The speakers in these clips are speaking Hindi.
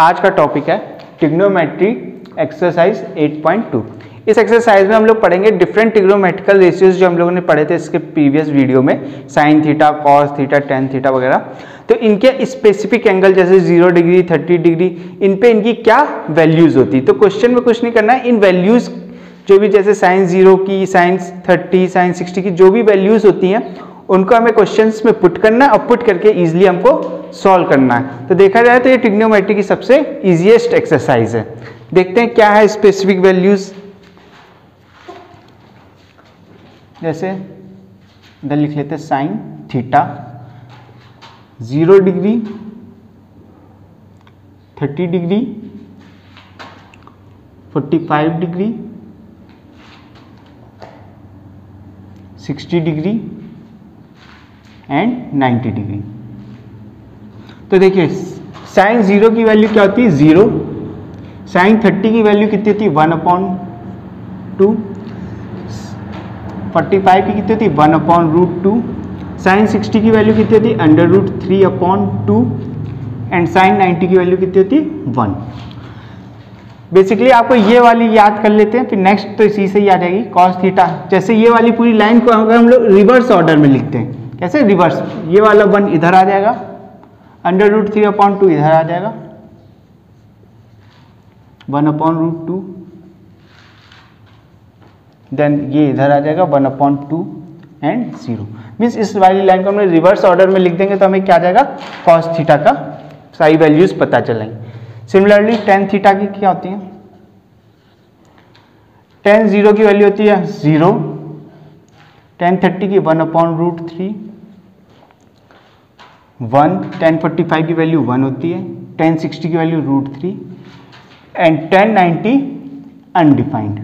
आज का टॉपिक है ट्रिग्नोमेट्री एक्सरसाइज 8.2। इस एक्सरसाइज में हम लोग पढ़ेंगे डिफरेंट ट्रिग्नोमेट्रिकल रेशियोज जो हम लोगों ने पढ़े थे इसके प्रीवियस वीडियो में, sine theta, cos theta, tan theta वगैरह। तो इनके स्पेसिफिक एंगल जैसे 0 डिग्री, 30 डिग्री, इन पे इनकी क्या वैल्यूज होती। तो क्वेश्चन में कुछ नहीं करना है, इन वैल्यूज जो भी जैसे साइन 0 की, साइन 30, साइन 60 की जो भी वैल्यूज होती हैं उनको हमें क्वेश्चंस में पुट करना है और पुट करके इजीली हमको सॉल्व करना है। तो देखा जाए तो ये ट्रिग्नोमेट्री की सबसे इजीएस्ट एक्सरसाइज है। देखते हैं क्या है स्पेसिफिक वैल्यूज। जैसे इधर लिख लेते हैं sine theta 0 degree, 30 degree, 45 degree, 60 degree and 90 degree. तो देखिए साइन 0 की वैल्यू क्या होती है 0, साइन 30 की वैल्यू कितनी होती है 1/2, 45 की कितनी होती है 1/√2, साइन 60 की वैल्यू कितनी होती है √3/2 एंड साइन 90 की वैल्यू कितनी होती है 1। बेसिकली आपको ये वाली याद कर लेते हैं, फिर नेक्स्ट तो इसी से ही आ जाएगी कॉस थीटा। जैसे ये वाली पूरी लाइन को अगर हम लोग रिवर्स ऑर्डर में लिखते हैं, कैसे रिवर्स, ये वाला 1 इधर आ जाएगा, √3/2 इधर आ जाएगा, 1/√2, देन ये इधर आ जाएगा 1/2 एंड 0। मीन्स इस वाली लाइन को हमने रिवर्स ऑर्डर में लिख देंगे तो हमें क्या आ जाएगा कॉस थीटा का सारी वैल्यूज पता चलेंगे। सिमिलरली टेन थीटा की क्या होती है, टेन 0 की वैल्यू होती है 0, टेन 30 की 1/√3, 1, टेन 45 की वैल्यू 1 होती है, टेन 60 की वैल्यू √3 एंड टेन 90 अनडिफाइंड।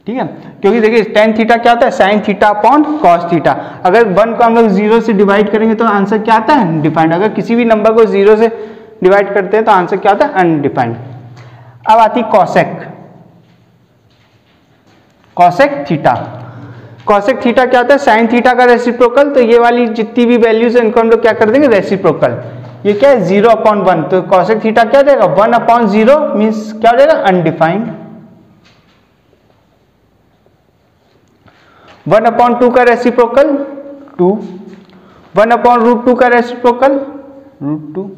ठीक है, क्योंकि देखिए टेन थीटा क्या होता है sine theta upon cos theta. अगर 1 को हम लोग 0 से डिवाइड करेंगे तो आंसर क्या आता है अनडिफाइंड। अगर किसी भी नंबर को 0 से डिवाइड करते हैं तो आंसर क्या आता है अनडिफाइंड। अब आती cosec, cosec theta. Cosec theta क्या होता है साइन थीटा का रेसिप्रोकल। तो ये वाली जितनी भी वैल्यूज है इनको हम लोग क्या कर देंगे रेसिप्रोकल। ये क्या है 0/1, तो कॉसेक थीटा क्या हो जाएगा 1/0 मीन्स क्या हो जाएगा अनडिफाइंड। 1/2 का रेसिप्रोकल 2, 1/√2 का रेसिप्रोकल √2,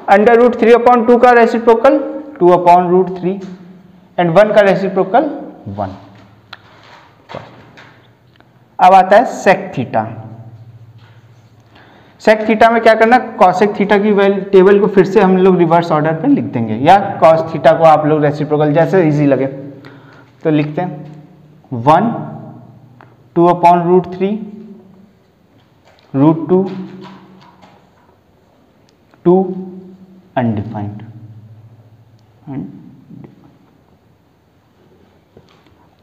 √3/2 का रेसिप्रोकल 2/√3 एंड 1 का रेसिप्रोकल 1। अब आता है सेक थीटा। सेक थीटा में क्या करना, कॉसेक थीटा की टेबल को फिर से हम लोग रिवर्स ऑर्डर पे लिख देंगे, या कॉस थीटा को आप लोग रेसिप्रोकल जैसे इजी लगे तो लिखते हैं 1, 2/√3, √2, 2 अनडिफाइंड।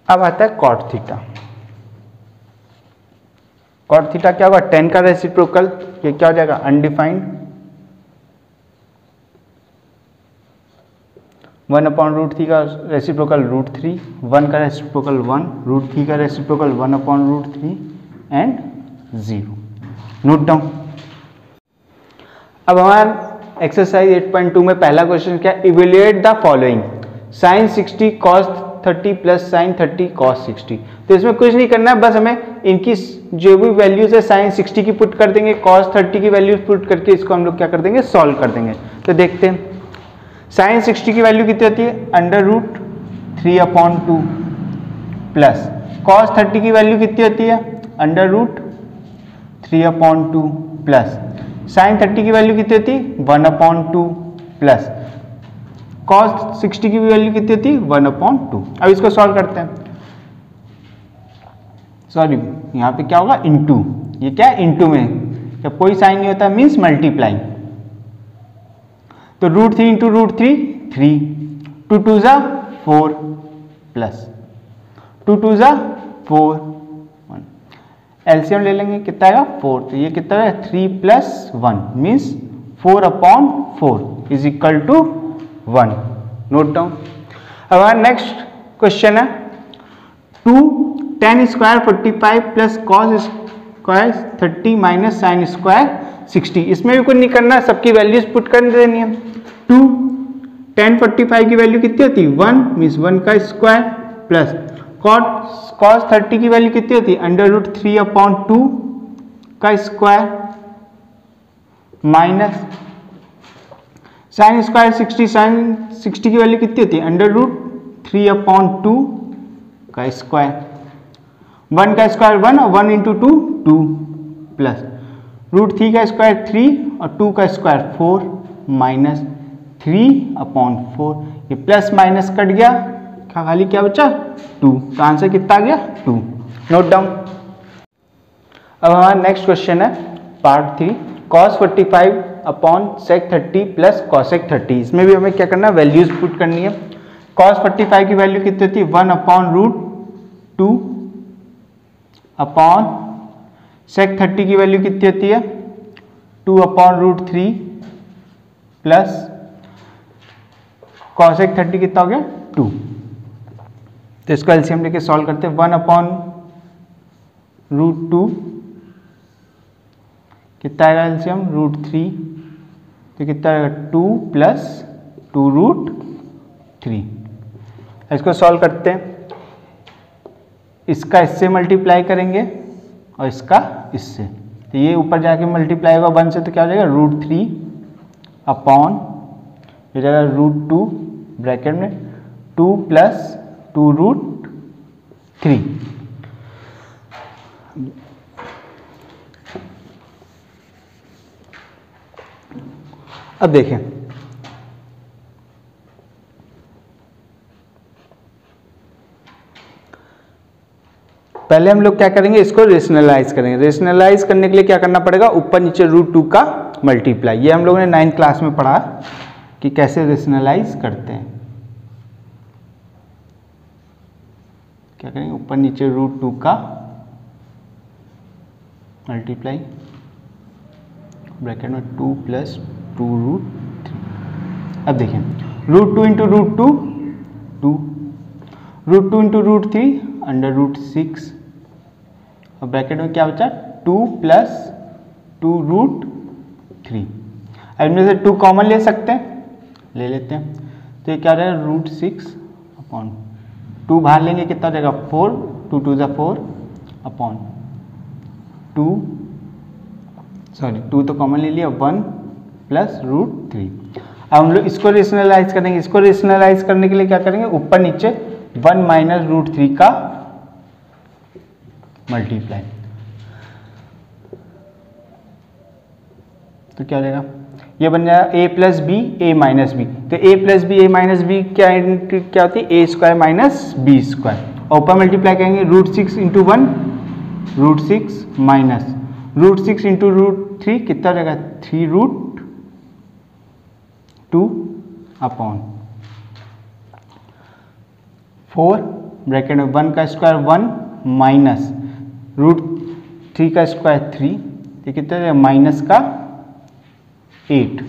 अब आता है कॉट थीटा। कॉट थीटा क्या होगा 10 का रेसिप्रोकल, ये क्या हो जाएगा अनडिफाइंड, 1/√3 का रेसिप्रोकल √3, 1 का रेसिप्रोकल 1, √3 का रेसिप्रोकल 1/√3 एंड 0। Note down. अब हमारा एक्सरसाइज 8.2 में पहला क्वेश्चन क्या, evaluate the following sine 60 cos 30 plus sine 30 cos 60। तो इसमें कुछ नहीं करना है, बस हमें इनकी जो भी वैल्यूज है साइन 60 की पुट कर देंगे, कॉस 30 की वैल्यूज पुट करके इसको हम लोग क्या कर देंगे सॉल्व कर देंगे। तो देखते हैं साइन 60 की वैल्यू कितनी होती है √3/2 प्लस कॉस 30 की वैल्यू कितनी होती है √3/2 प्लस साइन 30 की वैल्यू कितनी होती है 1/2 प्लस कॉस 60 की वैल्यू कितनी होती है 1/2। अब इसको सॉल्व करते हैं। सॉरी यहाँ पे क्या होगा इनटू, ये क्या है इनटू में जब कोई साइन नहीं होता मीन्स मल्टीप्लाई। तो √3 × √3 3, 2 2 ज़ा 4 प्लस 2 2 ज़ा 4 1, एलसीएम ले लेंगे कितना आएगा 4। तो ये कितना है 3 + 1 means 4/4 is equal to 1। Note down. अब हमारा नेक्स्ट क्वेश्चन है 2 tan² 45 plus cos² 30 minus sin² 60। इसमें भी कुछ नहीं करना, सबकी वैल्यूज पुट कर देनी है। 2 tan 45 की वैल्यू कितनी होती है 1 मीन्स 1 का स्क्वायर प्लस cos 30 की वैल्यू कितनी होती है √3/2 का स्क्वायर माइनस sin स्क्वायर 60 की वैल्यू कितनी होती है √3/2 का स्क्वायर। 1 का स्क्वायर 1 और 1 × 2 2 प्लस √3 का स्क्वायर 3 और 2 का स्क्वायर 4 माइनस 3/4। ये प्लस माइनस कट गया, खाली क्या बचा 2। तो आंसर कितना आ गया 2। Note down. अब हमारा नेक्स्ट क्वेश्चन है part 3 cos 45/sec 30 plus cosec 30। इसमें भी हमें क्या करना है वैल्यूज पुट करनी है। cos 45 की वैल्यू कितनी होती है 1/√2 अपॉन sec 30 की वैल्यू कितनी होती है 2/√3 प्लस cosec 30 कितना हो गया 2। तो इसका एलसीएम लेके सॉल्व करते हैं। 1/√2 कितना आएगा एलसीएम √3, तो कितना आएगा 2 प्लस 2√3। इसको सॉल्व करते हैं। इसका इससे मल्टीप्लाई करेंगे और इसका इससे, तो ये ऊपर जाके मल्टीप्लाई होगा 1 से, तो क्या हो जाएगा √3 अपॉन ये जाएगा √2 ब्रैकेट में 2 प्लस 2√3। अब देखें पहले हम लोग क्या करेंगे इसको रेशनलाइज करेंगे। रेशनलाइज करने के लिए क्या करना पड़ेगा ऊपर नीचे √2 का मल्टीप्लाई। ये हम लोगों ने 9th क्लास में पढ़ा कि कैसे रेशनलाइज करते हैं। क्या करेंगे ऊपर नीचे √2 का मल्टीप्लाई ब्रैकेट में 2 प्लस 2√3। अब देखें √2 × √2 2, √2 × √3 √6 और ब्रैकेट में क्या बचा 2 प्लस 2√3। अब इनमें से 2 कॉमन ले सकते हैं, ले लेते हैं। तो ये क्या हो जाएगा √6/2 बाहर लेंगे कितना हो जाएगा 4, 2 2 4 अपॉन 2 तो कॉमन ले लिया 1 प्लस √3। अब हम लोग इसको रेशनलाइज करेंगे। इसको रेशनलाइज करने के लिए क्या करेंगे ऊपर नीचे 1 माइनस √3 का मल्टीप्लाई। तो क्या हो जाएगा ये बन जाएगा a plus b a minus b. तो a plus b a minus b क्या होती है a square minus b square. और ऊपर मल्टीप्लाई करेंगे √6 × 1 √6 माइनस √6 × √3 कितना हो जाएगा 3√2 अपॉन 4 ब्रैकेट में 1 का स्क्वायर 1 माइनस √3 का स्क्वायर 3, ये कितना है माइनस का 8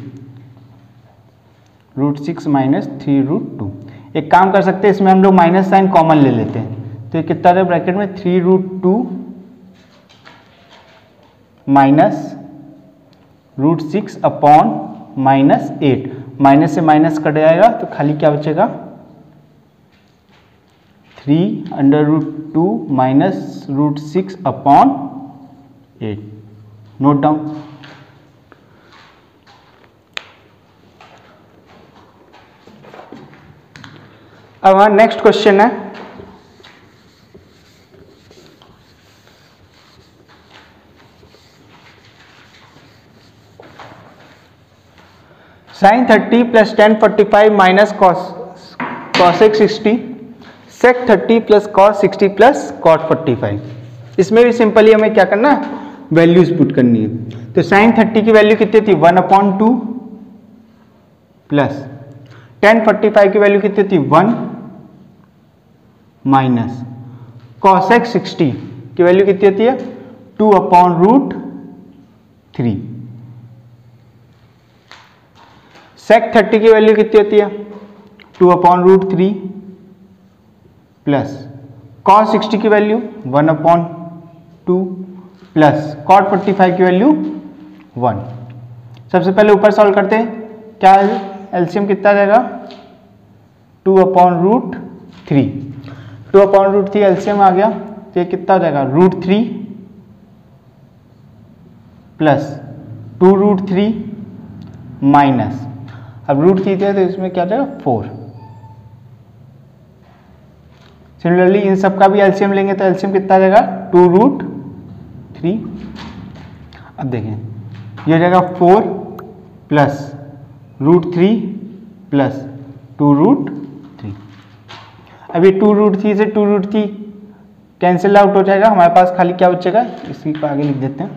√6 माइनस 3√2। एक काम कर सकते हैं इसमें हम लोग माइनस साइन कॉमन ले लेते हैं। तो ये कितना है ब्रैकेट में 3√2 माइनस √6 अपॉन माइनस 8। माइनस से माइनस कट जाएगा तो खाली क्या बचेगा 3/√2 माइनस √6 अपॉन 8। Note down. अब हमारा नेक्स्ट क्वेश्चन है sin 30 plus tan 45 minus cosec 60 sec 30 plus cos 60 plus cot 45। इसमें भी सिंपली हमें क्या करना है वैल्यूज पुट करनी है। तो sin 30 की वैल्यू कितनी थी 1/2 प्लस tan 45 की वैल्यू कितनी थी 1 माइनस cosec 60 की वैल्यू कितनी होती है 2/√3। sec 30 की वैल्यू कितनी होती है 2/√3 प्लस cos 60 की वैल्यू 1/2 प्लस cot 45 की वैल्यू 1। सबसे पहले ऊपर सॉल्व करते हैं, क्या एलसीएम कितना जाएगा 2/√3। 2/√3 एलसीएम आ गया, तो ये कितना हो जाएगा √3 प्लस 2√3 माइनस, अब √3 थे तो इसमें क्या जाएगा 4। सिमिलरली इन सब का भी एलसीएम लेंगे तो एलसीएम कितना आ जाएगा 2√3। अब देखें ये हो जाएगा 4 प्लस √3 प्लस 2√3। अब ये 2√3 से 2√3 कैंसिल आउट हो जाएगा, हमारे पास खाली क्या बचेगा, इसी को आगे लिख देते हैं,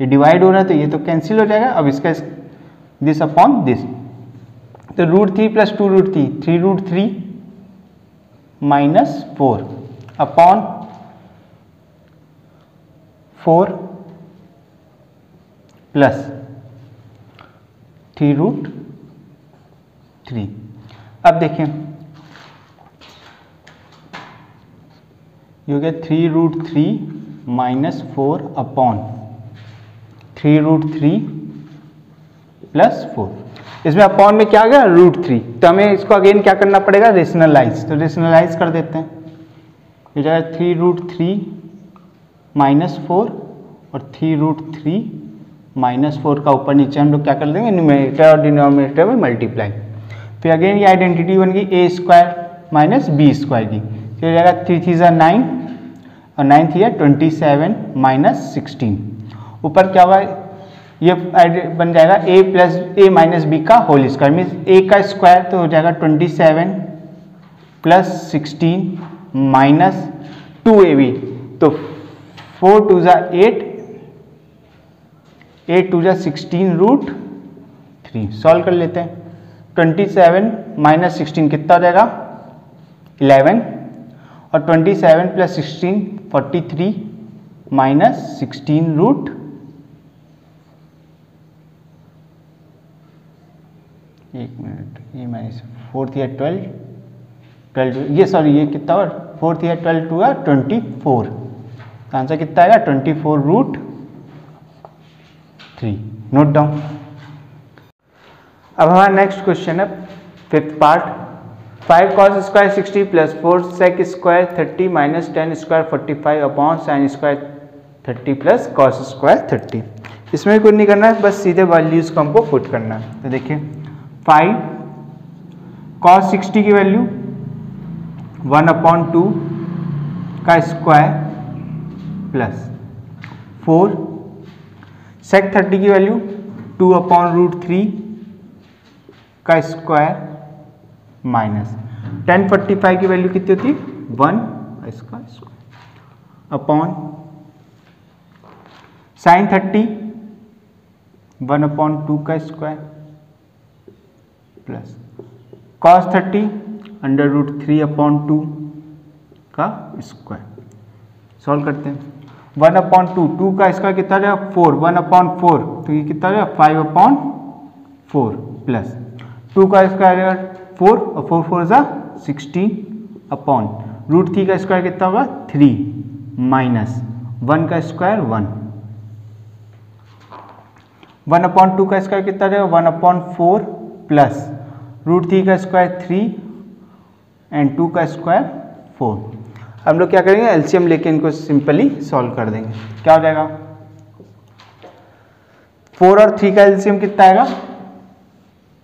ये डिवाइड हो रहा है तो ये तो कैंसिल हो जाएगा। अब इसका दिस अपॉन दिस, तो √3 प्लस 2√3 3√3 माइनस 4 अपॉन 4 प्लस 3√3। अब देखें ये हो गया 3√3 माइनस 4 अपॉन 3√3 प्लस 4। इसमें अपॉन में क्या आ गया √3, तो हमें इसको अगेन क्या करना पड़ेगा रेशनलाइज, तो रेशनलाइज कर देते हैं। ये जाएगा 3√3 माइनस 4 और 3√3 माइनस 4 का ऊपर नीचे हम लोग क्या कर देंगे न्यूमरेटर और डिनोमिनेटर में मल्टीप्लाई। फिर अगेन ये आइडेंटिटी बन गई a square minus b square की, फिर जाएगा 3 3 जा 9 और 9 3 27 माइनस 16। ऊपर क्या हुआ ये बन जाएगा a plus a minus b का होल स्क्वायर, मीन्स a का स्क्वायर तो हो जाएगा 27 प्लस 16 माइनस 2ab, तो 4 2 जा 8 8 2 जा 16√3। सॉल्व कर लेते हैं, 27 माइनस 16 कितना हो जाएगा 11 और 27 प्लस 16 43 माइनस 16 एक मिनट, ये माइनस 4 थी 12 12 ये सॉरी ये कितना और 4 थी 12 टू 24, तो आंसर कितना आएगा 24√3। Note down. अब हमारा नेक्स्ट क्वेश्चन है fifth part, 5 cos square 60 plus 4 sec square 30 minus 10 square 45 upon sin square 30 plus cos square 30। इसमें कुछ नहीं करना है, बस सीधे वैल्यूज को हमको पुट करना है। तो देखिए 5 cos 60 की वैल्यू 1/2 का स्क्वायर प्लस 4 sec 30 की वैल्यू 2/√3 का स्क्वायर माइनस 1045 की वैल्यू कितनी होती 1 इसका स्क्वायर अपॉन sin 30 1/2 का स्क्वायर प्लस cos 30 √3/2 का स्क्वायर। सॉल्व करते हैं, 1/2 2 का स्क्वायर कितना रहेगा 4 1/4 तो ये कितना रहेगा 5/4 प्लस 2 का स्क्वायर 4 और 4 4 जा 16 अपॉन √3 का स्क्वायर कितना होगा 3 माइनस 1 का स्क्वायर 1 1/2 का स्क्वायर कितना रहेगा 1/4 प्लस √3 का स्क्वायर 3 एंड 2 का स्क्वायर 4। हम लोग क्या करेंगे एलसीएम लेके इनको सिंपली सॉल्व कर देंगे। क्या हो जाएगा 4 और 3 का एलसीएम कितना आएगा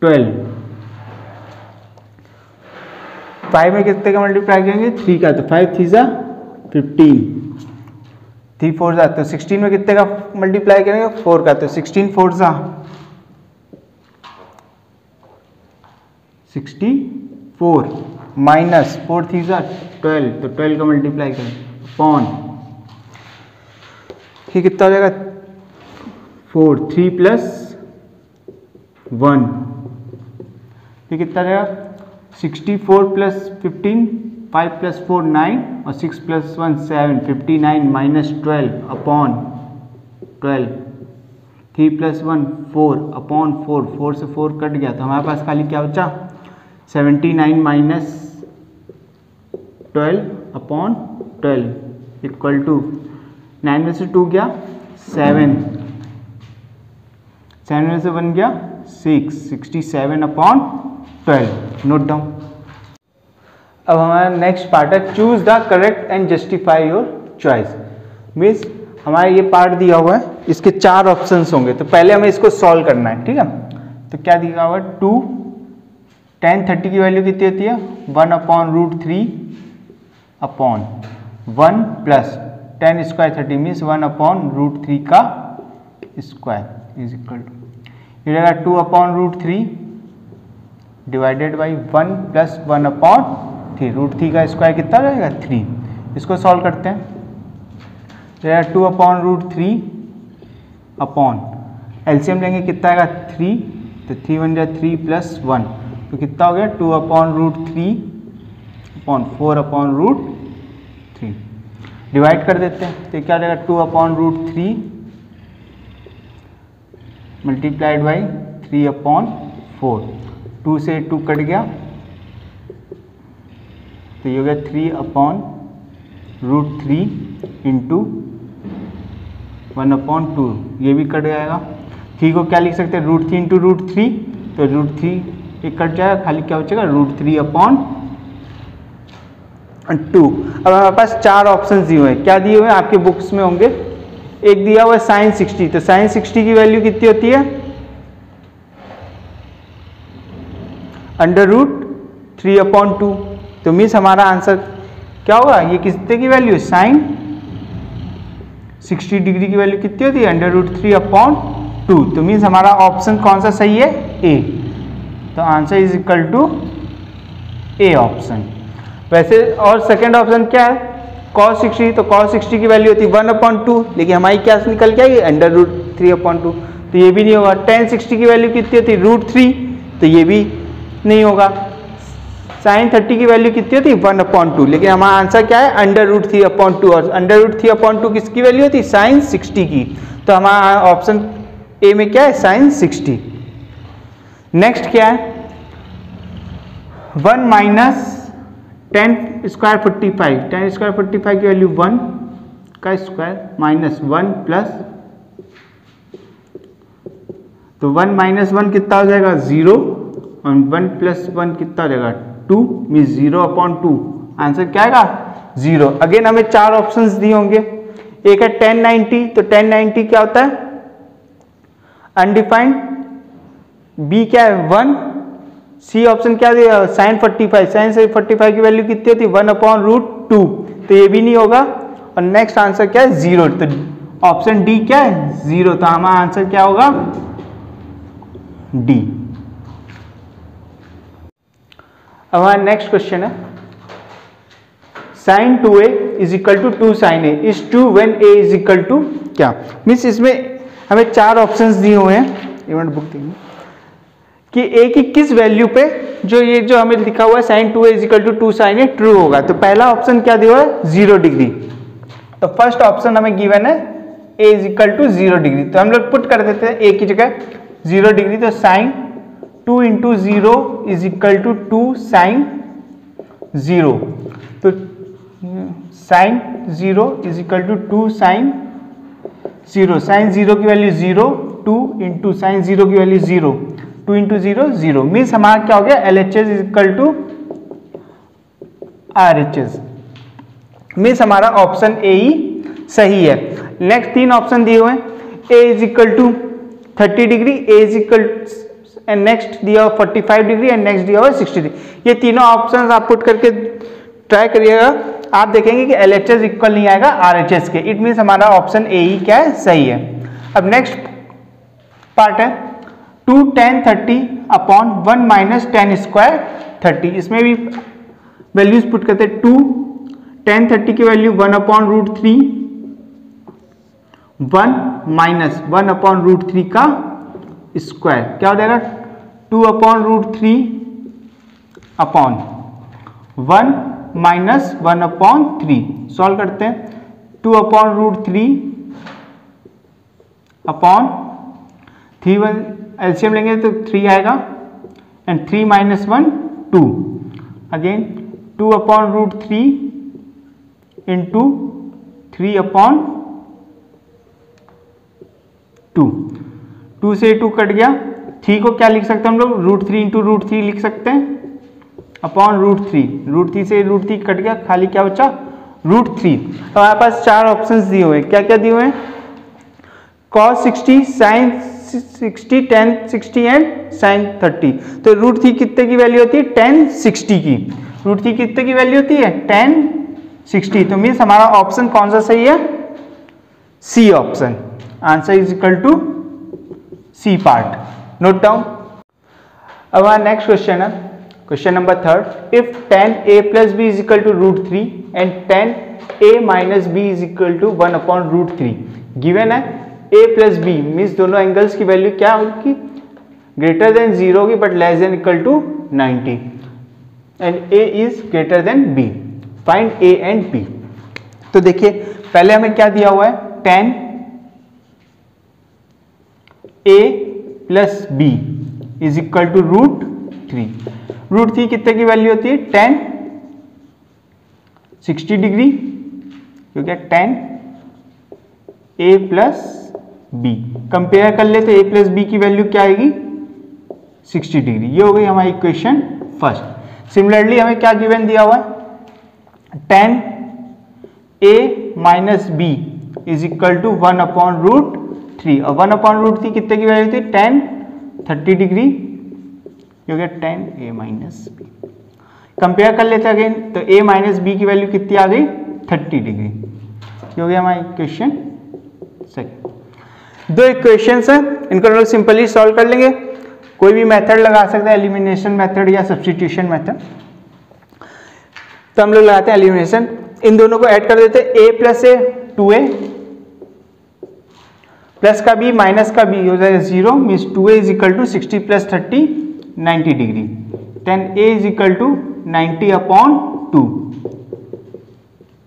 12, 5 में कितने का मल्टीप्लाई करेंगे 3 का, तो 5 3 जा 15 3 4 जा, तो 16 में कितने का मल्टीप्लाई करेंगे 4 का, तो 16 4 जा 64 माइनस 4 3 जा 12, तो 12 का मल्टीप्लाई करें अपॉन ये कितना हो जाएगा 4 3 प्लस 1 ये कितना रहेगा 64 प्लस 15 5 प्लस 4 9 और 6 plus 1 7 59 minus 12 upon 12 3 plus 1 4 upon 4 4 से 4 कट गया, तो हमारे पास खाली क्या बचा 79 माइनस 12 अपॉन 12 इक्वल टू 9 में से 2 गया 7 7 में से 1 गया 6, 67 अपॉन 12, नोट डाउन। अब हमारा नेक्स्ट पार्ट है choose the correct and justify your choice. Means हमारा ये पार्ट दिया हुआ है, इसके 4 ऑप्शंस होंगे, तो पहले हमें इसको सॉल्व करना है, ठीक है। तो क्या दिया हुआ है, 2 10 30 की वैल्यू कितनी होती है 1/√3 अपॉन 1 प्लस 10 स्क्वायर 30 मीन्स 1/√3 का स्क्वायर इज इक्वल टू ये रहेगा 2/√3 डिवाइडेड बाई 1 प्लस 1/3, √3 का स्क्वायर कितना रहेगा 3। इसको सॉल्व करते हैं, रहेगा 2/√3 अपॉन एलसीएम लेंगे कितना आएगा 3, तो 3 बन जाए 3 प्लस 1, तो कितना हो गया 2/√3 अपॉन 4/√3। डिवाइड कर देते हैं, तो क्या रहेगा 2/√3 मल्टीप्लाइड बाई 3/4, 2 से 2 कट गया, तो ये हो गया 3/√3 इंटू 1/2, ये भी कट जाएगा। 3 को क्या लिख सकते हैं √3 इंटू √3, तो √3 एक कट जाएगा, खाली क्या बचेगा √3/2। अब हमारे पास 4 ऑप्शन दिए हुए हैं, क्या दिए हुए हैं आपके बुक्स में होंगे। एक दिया हुआ है sin 60, तो sin 60 की वैल्यू कितनी होती है √3/2, तो मीन्स हमारा आंसर क्या होगा, ये कितने की वैल्यू sin 60 डिग्री की वैल्यू कितनी होती है √3/2, तो मीन्स हमारा ऑप्शन कौन सा सही है ए, तो answer is equal to A option. वैसे और सेकेंड ऑप्शन क्या है cos 60, तो cos 60 की वैल्यू होती है 1/2, लेकिन हमारी क्या निकल के आई √3/2, तो ये भी नहीं होगा। tan 60 की वैल्यू कितनी होती है √3, तो ये भी नहीं होगा। sin 30 की वैल्यू कितनी होती है 1/2, लेकिन हमारा आंसर क्या है √3/2, और √3/2 किसकी वैल्यू होती है sin 60 की, तो हमारा ऑप्शन ए में क्या है sin 60। नेक्स्ट क्या है 1 माइनस 10 स्क्वायर 45, 10 स्क्वायर 45 की वैल्यू 1 का स्क्वायर माइनस 1 प्लस, तो 1 माइनस 1 कितना हो जाएगा 0, और 1 प्लस 1 कितना हो जाएगा 2, मीन 0/2, आंसर क्या आएगा 0। अगेन हमें 4 ऑप्शंस दिए होंगे, एक है 1090, तो 1090 क्या होता है अनडिफाइंड, बी क्या है 1, सी ऑप्शन क्या दिया sin 45, sin 45 की वैल्यू कितनी होती है 1/√2, तो ये भी नहीं होगा। और नेक्स्ट आंसर क्या है 0, तो ऑप्शन डी क्या है 0, तो हमारा आंसर क्या होगा डी। अब हमारा नेक्स्ट क्वेश्चन है sin 2a is equal to 2 sin a is true when a is equal to क्या। मीन्स इसमें हमें 4 ऑप्शंस दिए हुए हैं, इवेंट बुक देंगे कि a की किस वैल्यू पे जो ये जो हमें लिखा हुआ है sin 2a is equal to 2 sin a true होगा। तो पहला ऑप्शन क्या दिया हुआ है 0 डिग्री, तो फर्स्ट ऑप्शन हमें गिवन है a is equal to 0 degree, तो हम लोग पुट कर देते हैं a की जगह 0 डिग्री, तो sin 2 into 0 is equal to 2 sin 0, तो sin 0 is equal to 2 sin 0, sin 0 की वैल्यू 0, 2 इंटू sin 0 की वैल्यू 0, 2 इंटू 0 0, मीन्स हमारा क्या हो गया LHS is equal to RHS, means हमारा ऑप्शन ए ही सही है। नेक्स्ट 3 ऑप्शन दिए हुए हैं, a is equal to 30 degree, a is equal and next दिया हुआ 45 डिग्री एंड नेक्स्ट दिया हुआ 60 डिग्री। ये तीनों ऑप्शंस आप पुट करके ट्राई करिएगा, आप देखेंगे कि LHS इक्वल नहीं आएगा RHS के, इट मीन्स हमारा ऑप्शन ए ही क्या है सही है। अब नेक्स्ट पार्ट है 2 tan 30 अपॉन 1 माइनस 10 स्क्वायर 30, इसमें भी वैल्यूज पुट करते हैं। 2 tan 30 की वैल्यू 1/√3, 1 माइनस 1/√3 का स्क्वायर क्या हो जाएगा 2/√3 अपॉन 1 माइनस 1/3, सॉल्व करते हैं 2/√3 अपॉन 3, एलसीएम लेंगे तो 3 आएगा एंड 3 माइनस 1 2, अगेन 2/√3 इंटू 3/2, 2 से 2 कट गया, 3 को क्या लिख सकते हैं हम लोग, √3 इंटू √3 लिख सकते हैं अपॉन √3, √3 से √3 कट गया, खाली क्या बचा √3। तो हमारे पास 4 ऑप्शंस दिए हुए हैं, क्या क्या दिए हुए हैं, cos 60, sin 60, tan 60 and sin 30। तो √3 कितने की वैल्यू होती है, tan 60 की, √3 कितने की वैल्यू होती है, tan 60। तो मीन्स हमारा ऑप्शन कौन सा सही है, C option, answer is equal to C part, note down. अब हमारा नेक्स्ट क्वेश्चन है, question number 3, if tan a plus b is equal to √3 and tan a minus b is equal to 1 upon √3, given है a प्लस बी, मीन्स दोनों एंगल्स की वैल्यू क्या होगी, ग्रेटर देन 0 होगी but less than equal to 90 and a is greater than b, find a and b। तो देखिए पहले हमें क्या दिया हुआ है, tan a plus b is equal to √3, √3 कितने की वैल्यू होती है, tan 60 डिग्री, क्योंकि tan a plus b, compare कर ले तो a प्लस बी की वैल्यू क्या आएगी, 60 डिग्री। ये हो गई हमारी इक्वेशन फर्स्ट। सिमिलरली हमें क्या गिवन दिया हुआ है, tan a minus b is equal to 1 upon √3, और 1 अपॉन √3 कितने की वैल्यू थी, tan 30 डिग्री, क्योंकि tan a minus b. Compare कर लेते अगेन, तो a माइनस बी की वैल्यू कितनी आ गई, 30 डिग्री, क्योंकि हमारी इक्वेशन सेकंड। दो इक्वेशंस हैं, इनको हम लोग सिंपली सॉल्व कर लेंगे, कोई भी मेथड लगा सकते हैं, एलिमिनेशन मेथड या सब्स्टिट्यूशन मेथड। तो हम लोग लगाते हैं एलिमिनेशन, इन दोनों को ऐड कर देते हैं, a plus a 2a plus का b माइनस का b हो जाएगा 0, means 2a is equal to 60 plus 30 90 degree, tan a is equal to 90 upon 2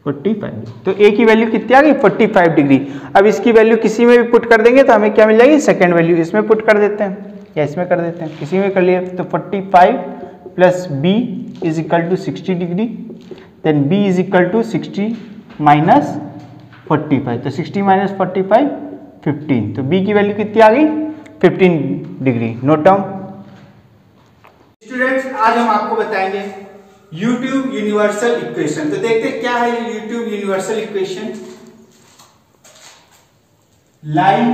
45। तो a की वैल्यू कितनी आ गई, 45 डिग्री। अब इसकी वैल्यू किसी में भी पुट कर देंगे तो हमें क्या मिल जाएगी, सेकेंड वैल्यू, इसमें पुट कर देते हैं या इसमें कर देते हैं, किसी में कर लिए, तो 45 plus b is equal to 60 degree, then b is equal to 60 minus 45, तो 60 माइनस 45 15, तो b की वैल्यू कितनी आ गई, 15 डिग्री, नोट डाउन। स्टूडेंट्स आज हम आपको बताएंगे यूट्यूब यूनिवर्सल इक्वेशन। तो देखते हैं क्या है ये YouTube universal equation, like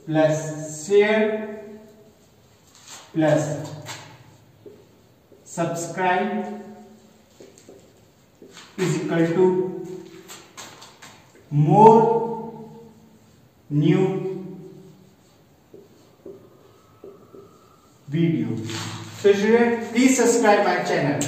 plus share plus subscribe is equal to more new video. So student, please subscribe my channel.